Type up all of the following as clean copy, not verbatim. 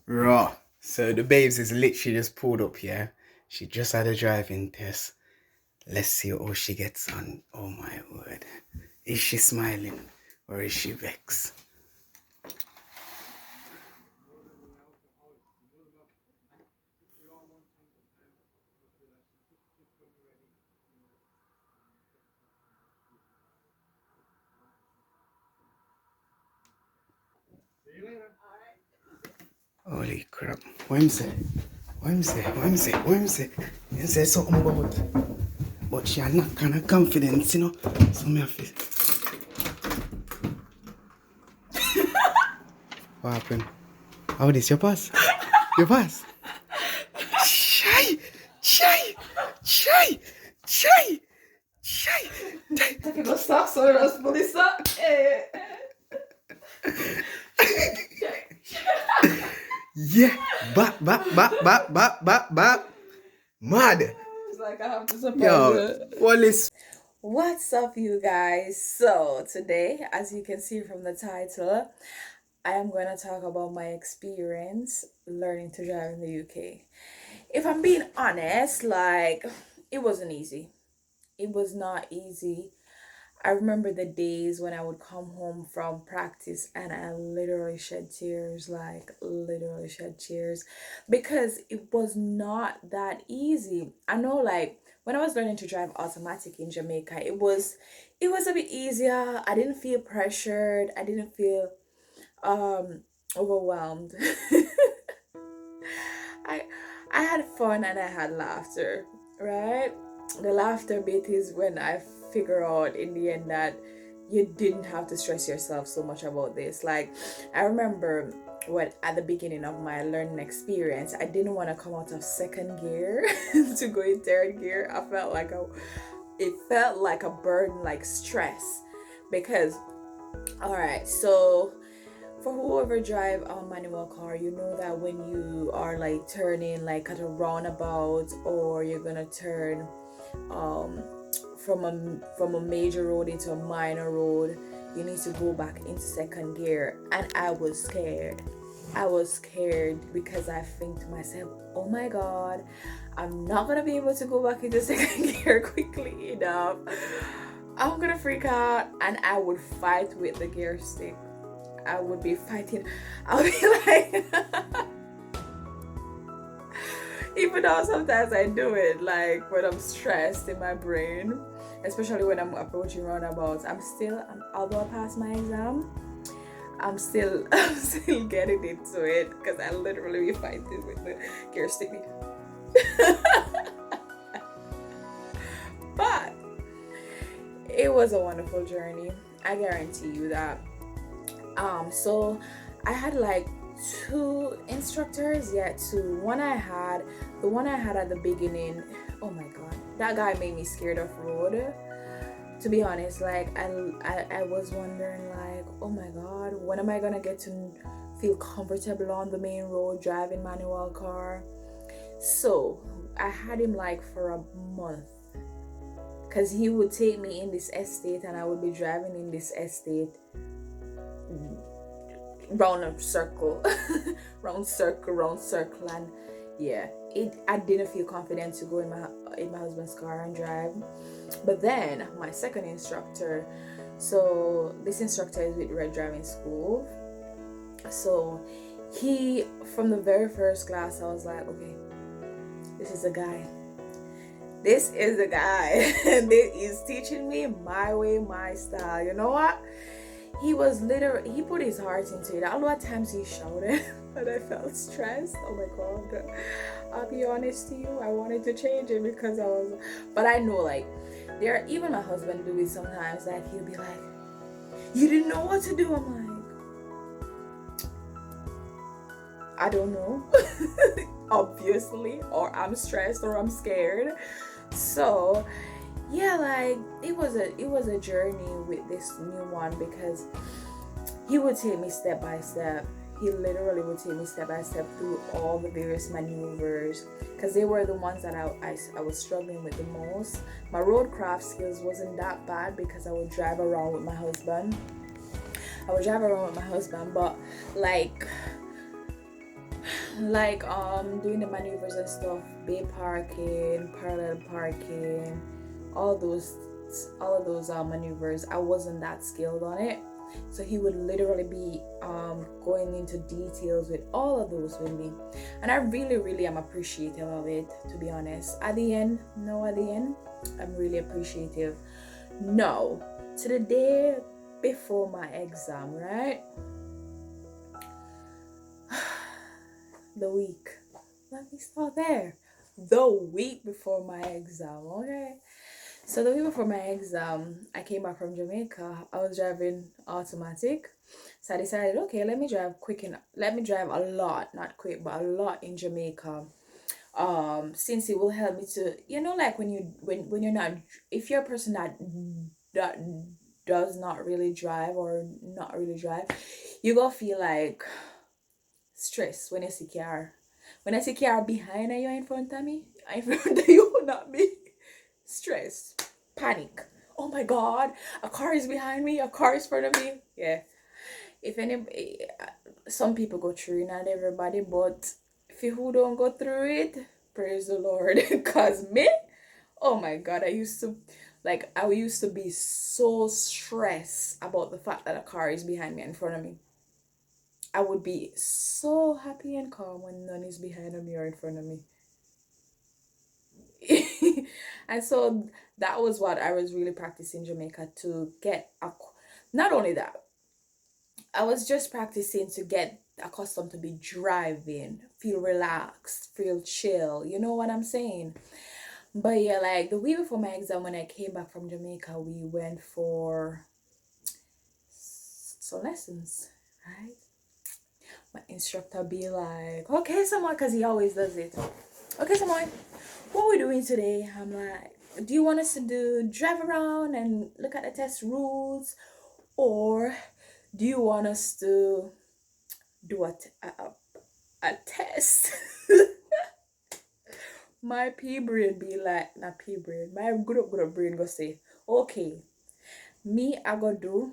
Raw. So the babes is literally just pulled up here. She just had a driving test. Let's see how she gets on. Oh my word. Is she smiling or is she vexed? Holy crap. What him say? What him say? What him say? What him say? He say something about, but she had not kind of confidence, you know. So me have to. What happened? How this? Your pass? Your pass? Shy! Shy! Shy! Shy! Shy! Taking the socks or else Melissa. Yeah! Bap, bap, bap, bap, bap, bap, bap. Mad! It's like I have to surprise Yo, her. Wallace. What's up, you guys? So today, as you can see from the title, I am going to talk about my experience learning to drive in the UK. If I'm being honest, like, it wasn't easy. It was not easy. I remember the days when I would come home from practice and I literally shed tears, like literally shed tears, because it was not that easy. I know, like, when I was learning to drive automatic in Jamaica, it was a bit easier. I didn't feel pressured. I didn't feel overwhelmed. I I had fun and I had laughter, right? The laughter bit is when I figure out in the end that you didn't have to stress yourself so much about this. Like, I remember when at the beginning of my learning experience, I didn't want to come out of second gear to go in third gear. It felt like a burden, like stress, because all right, so for whoever drive a manual car, you know that when you are like turning like at a roundabout, or you're gonna turn um from a major road into a minor road, you need to go back into second gear. And I was scared because I think to myself, oh my god, I'm not gonna be able to go back into second gear quickly enough. I'm gonna freak out, and I would fight with the gear stick. I would be fighting. I'll be like, even though sometimes I do it, like when I'm stressed in my brain, especially when I'm approaching roundabouts. Although I passed my exam, I'm still getting into it because I literally be fighting with the gear stick. But it was a wonderful journey. I guarantee you that. So I had like two instructors. Yeah, two. The one I had at the beginning. Oh my god, that guy made me scared of road. To be honest, like I was wondering, like, oh my god, when am I gonna get to feel comfortable on the main road driving manual car? So I had him like for a month, because he would take me in this estate and I would be driving in this estate round a circle, round circle, and yeah, it. I didn't feel confident to go in my husband's car and drive. But then my second instructor, so this instructor is with Red Driving School. So he, from the very first class, I was like, okay, this is a guy. This is the guy. This is teaching me my way, my style. You know what? He put his heart into it. A lot of times he shouted but I felt stressed. Oh my god. I'll be honest to you, I wanted to change it because but I know, like, even my husband do it sometimes, like he'll be like, you didn't know what to do. I'm like, I don't know. Obviously, or I'm stressed or I'm scared. So yeah, like it was a journey with this new one, because he would take me step by step. He literally would take me step by step through all the various maneuvers, because they were the ones that I was struggling with the most. My roadcraft skills wasn't that bad because I would drive around with my husband. But like like doing the maneuvers and stuff, bay parking, parallel parking, all those all of those maneuvers. I wasn't that skilled on it, so he would literally be going into details with all of those with me, and I really am appreciative of it, to be honest. At the end, I'm really appreciative. No, to the day before my exam, right? The week. Let me start there. The week before my exam, okay? So the week before my exam, I came back from Jamaica. I was driving automatic. So I decided, okay, let me drive quick and let me drive a lot, not quick, but a lot in Jamaica. Since it will help me to, like when you're not, if you're a person that does not really drive or not really drive, you gonna feel like stress when you see car. When I see car behind you in front of me, in front of you, not me. Stress, panic. Oh my God, a car is behind me. A car is in front of me. Yeah. If any, some people go through it, not everybody, but if you who don't go through it, praise the Lord. Cause me, oh my God, I used to be so stressed about the fact that a car is behind me and in front of me. I would be so happy and calm when none is behind me or in front of me. And so that was what I was really practicing Jamaica to get not only that, I was just practicing to get accustomed to be driving, feel relaxed, feel chill. You know what I'm saying? But yeah, like the week before my exam, when I came back from Jamaica, we went for some lessons, right? My instructor be like, okay, someone, because he always does it. Okay, someone, what we doing today? I'm like, do you want us to do drive around and look at the test rules, or do you want us to do a test? My pea brain be like, not pea brain, my good brain go say, okay, me I go do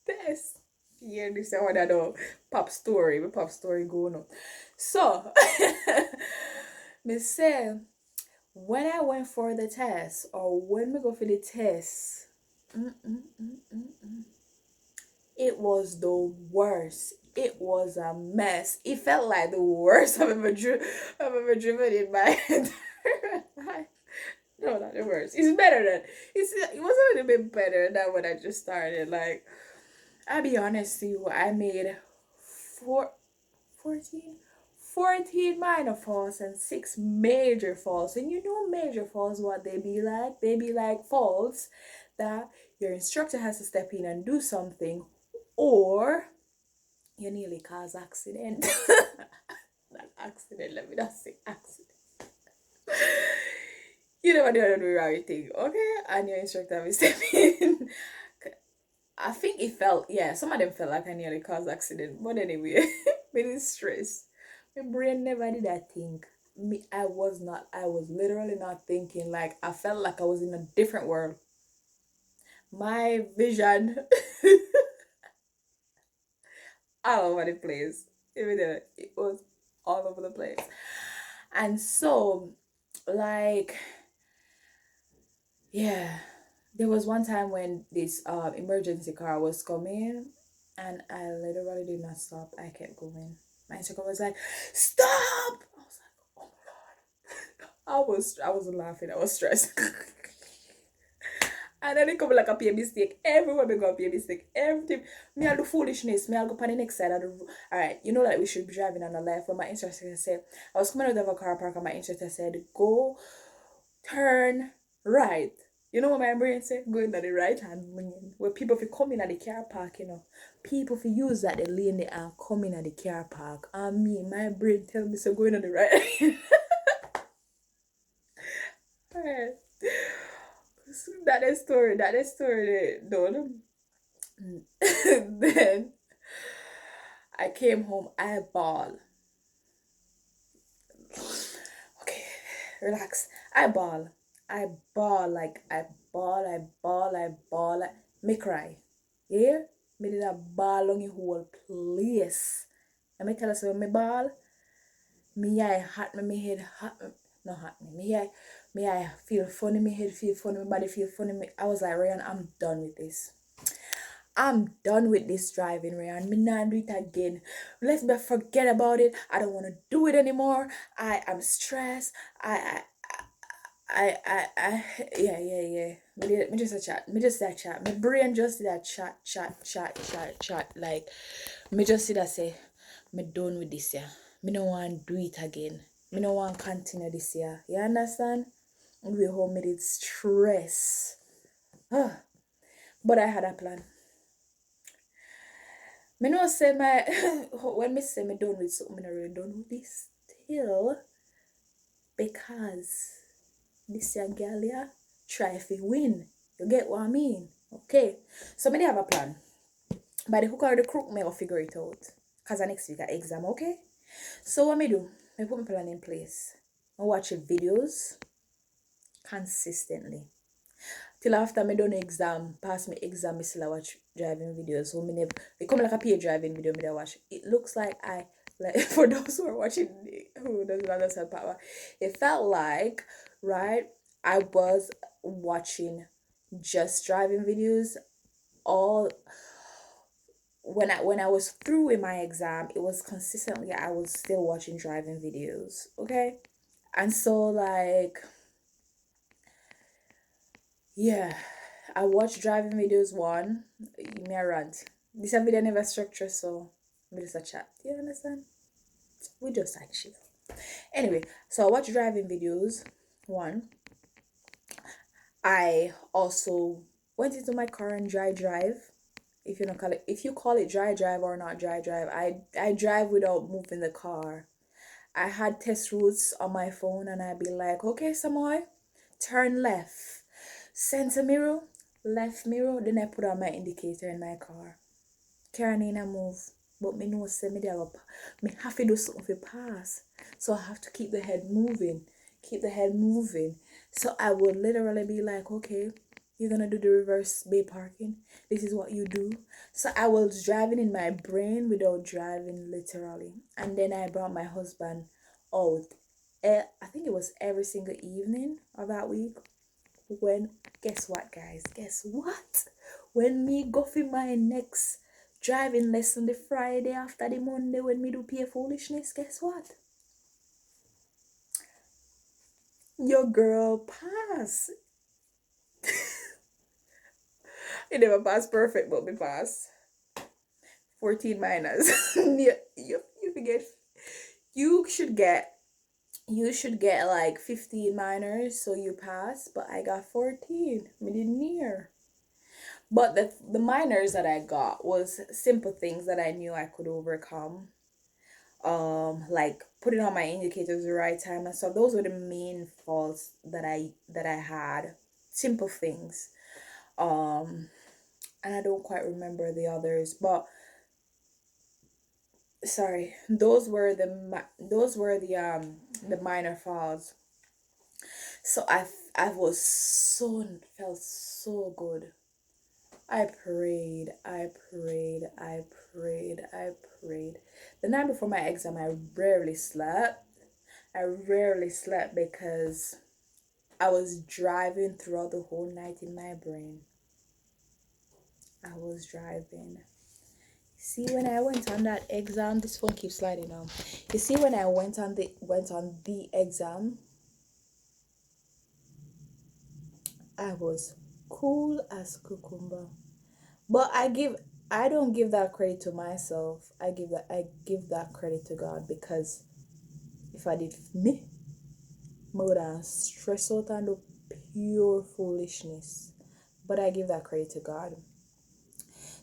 test. Yeah, this is what I do. My pop story going on. So, me say, when I went for the test, or when we go for the test, mm, mm, mm, mm, mm, it was the worst. It was a mess. It felt like the worst I've ever driven in my entire life. No, not the worst. It's better than it was a little bit better than when I just started. Like, I'll be honest with you, I made four, 14, 14 minor faults and 6 major faults. And you know major faults, what they be like? They be like faults that your instructor has to step in and do something, or you nearly cause accident. Not accident, let me not say accident. You never do the right thing, okay? And your instructor will step in. I think it felt, yeah, some of them felt like I nearly caused accident. But anyway, with stress. My brain never did that think. I was literally not thinking. Like, I felt like I was in a different world. My vision all over the place. It was all over the place. And so, like, yeah, there was one time when this emergency car was coming, and I literally did not stop. I kept going. My instructor was like, "Stop!" I was like, "Oh my God!" I was laughing. I was stressed. And then it come like a pay mistake. Everywhere we go pay mistake. Everything. Me I'll do foolishness. Me I'll go on the next side of the alright, you know that we should be driving on the left. When my instructor said, I was coming out of a car park and my instructor said, go turn right. You know what my brain said? Go in the right hand lane. Where people if come in at the car park, People if use that the lane they are coming at the car park. And me, my brain tell me so going on the right. Alright. That is story done. Then I came home, I ball. Okay, relax. I ball. I ball like I ball. Me cry. Yeah? Me did a ball on the whole place. Let me tell us when me ball, me eye hot me, me head hot me, no hot me, me eye feel funny, me head feel funny, my body feel funny. I was like, Ryan, I'm done with this. I'm done with this driving, Ryan. Me not do it again. Let's me forget about it. I don't want to do it anymore. I am stressed. I yeah. Me just a chat. Me just that chat. My brain just did that chat. Like, me just see that say, me done with this year. Me no want do it again. Me no want continue this year. You understand? And we home me did stress. But I had a plan. Me know say my when me say me done with something, me not really done with this still, because this young girl here try to win. You get what I mean? Okay. So me dey have a plan. By the hook or the crook, me will figure it out. Cause the next week I exam, okay? So what me do? I put my plan in place. I watch videos consistently. Till after me done exam, pass me exam, me still watch driving videos. So me never, it come like a paid driving video me dey watch. It looks like I, like, for those who are watching, who doesn't understand power, it felt like, right, I was watching just driving videos all when I was through in my exam. It was consistently I was still watching driving videos, okay? And so, like, yeah, I watch driving videos one, me a rant. This a video never structure, so we just a chat. You understand? We just like chill. Anyway, so I watch driving videos one. I also went into my car and drive. If you don't call it, if you call it dry drive or not dry drive, I drive without moving the car. I had test routes on my phone, and I'd be like, okay, Samoy, turn left, center mirror, left mirror. Then I put on my indicator in my car. Carolina move, but me know say me there me have to do something to pass. So I have to keep the head moving, keep the head moving. So I would literally be like, okay, you're gonna do the reverse bay parking. This is what you do. So I was driving in my brain without driving literally. And then I brought my husband out. I think it was every single evening of that week. When, guess what, guys? Guess what? When me go for my next driving lesson the Friday after the Monday when me do pay foolishness, guess what? Your girl pass. It never pass perfect, but me pass. 14 minus. You forget. You should get like 15 minors so you pass, but I got 14. Me didn't near. But the minors that I got was simple things that I knew I could overcome. Like putting on my indicators the right time and stuff. Those were the main faults that I had. Simple things. And I don't quite remember the others, but sorry, those were the minor faults. So I was so felt so good. I prayed, I prayed, I prayed, I prayed. The night before my exam, I rarely slept. I rarely slept because I was driving throughout the whole night in my brain. I was driving. See, when I went on that exam, this phone keeps sliding now. You see, when I went on the exam, I was cool as cucumber. But I don't give that credit to myself. I give that credit to God, because if I did me would have stress out and do pure foolishness. But I give that credit to God.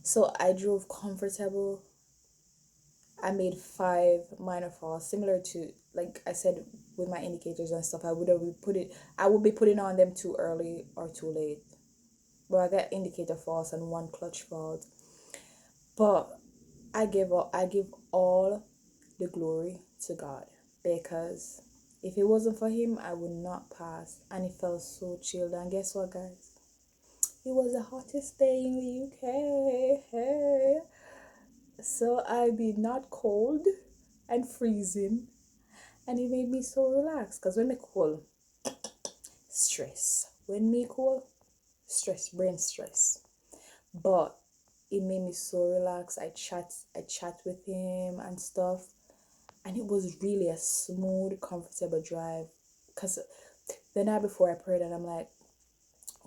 So I drove comfortable. I made 5 minor falls, similar to, like I said, with my indicators and stuff. I would be putting on them too early or too late. But I got indicator falls and 1 clutch fault. But I give all the glory to God, because if it wasn't for him, I would not pass. And it felt so chilled. And guess what, guys? It was the hottest day in the UK. Hey. So I be not cold. and freezing. And it made me so relaxed. Because when me cool, stress. When me cool, stress, brain stress. But it made me so relaxed. I chat with him and stuff. And it was really a smooth, comfortable drive. Because the night before I prayed and I'm like,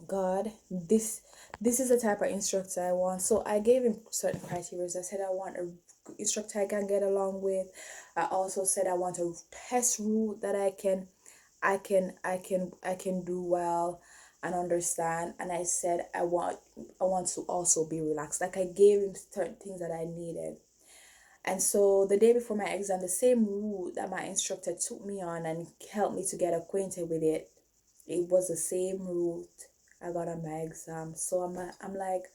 God, this is the type of instructor I want. So I gave him certain criteria. I said I want a instructor I can get along with. I also said I want a test route that I can do well and understand. And I said I want to also be relaxed. Like I gave him certain things that I needed. And so the day before my exam, the same route that my instructor took me on and helped me to get acquainted with it, it was the same route I got on my exam. So I'm like,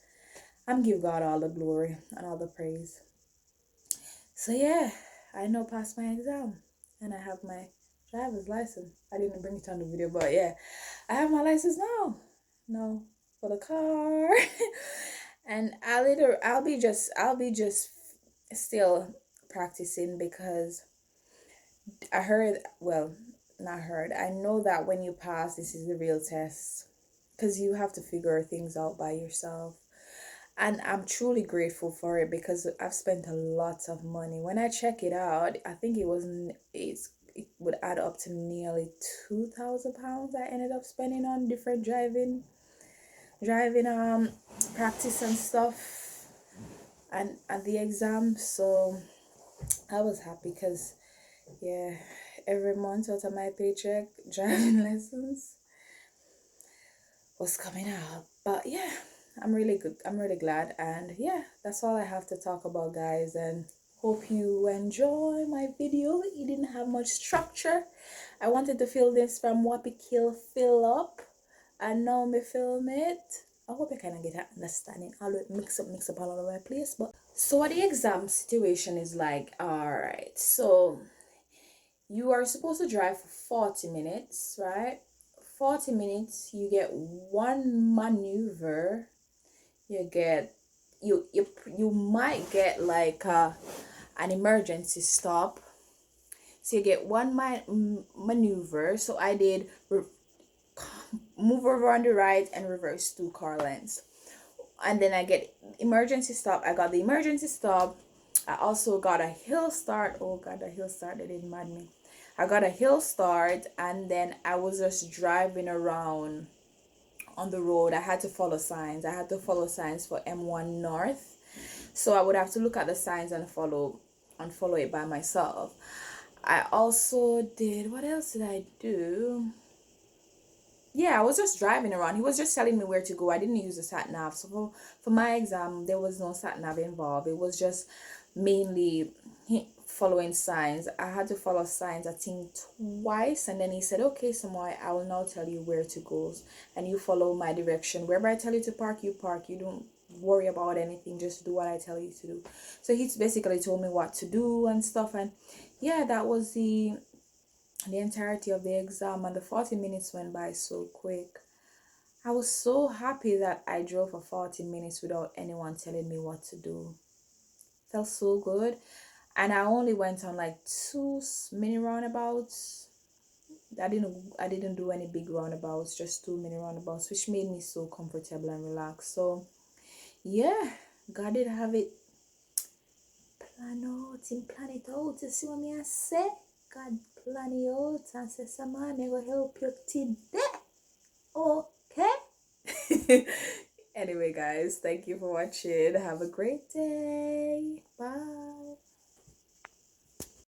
I'm give God all the glory and all the praise. So yeah, I now passed my exam and I have my driver's license. I didn't bring it on the video, but yeah, I have my license now. No, for the car. And I'll be just still practicing because I heard, well, not heard. I know that when you pass, this is the real test because you have to figure things out by yourself. And I'm truly grateful for it because I've spent a lot of money. When I check it out, I think it would add up to nearly £2,000 I ended up spending on different driving practice and stuff and the exam. So I was happy because yeah, every month out of my paycheck, driving lessons was coming out. But yeah, I'm really good. I'm really glad. And yeah, that's all I have to talk about, guys. And hope you enjoy my video. It didn't have much structure. I wanted to fill this from Wappy Kill fill up. And now me film it. I hope you kind of get an understanding. I'll mix up all over my place. But so what the exam situation is like, alright. So you are supposed to drive for 40 minutes, right? 40 minutes, you get one maneuver. You might get like an emergency stop. So you get one maneuver. So I did move over on the right and reverse 2 car lengths. And then I get emergency stop. I got the emergency stop. I also got a hill start. Oh god, the hill start, that didn't mind me. I got a hill start and then I was just driving around on the road. I had to follow signs. I had to follow signs for M1 North. So I would have to look at the signs and follow it by myself. I also did, what else did I do? Yeah, I was just driving around. He was just telling me where to go. I didn't use the sat nav. So for my exam, there was no sat nav involved. It was just mainly following signs. I had to follow signs, I think, twice. And then he said, okay, Samoy, I will now tell you where to go. And you follow my direction. Wherever I tell you to park, you park. You don't worry about anything. Just do what I tell you to do. So he basically told me what to do and stuff. And yeah, that was the entirety of the exam, and the 40 minutes went by so quick. I was so happy that I drove for 40 minutes without anyone telling me what to do. Felt so good. And I only went on like 2 mini roundabouts. I didn't do any big roundabouts, just 2 mini roundabouts, which made me so comfortable and relaxed. So yeah, God did have it plan it out. You see what me I say? God plan it out and say, some man, I go help you today. Okay? Anyway, guys, thank you for watching. Have a great day. Bye.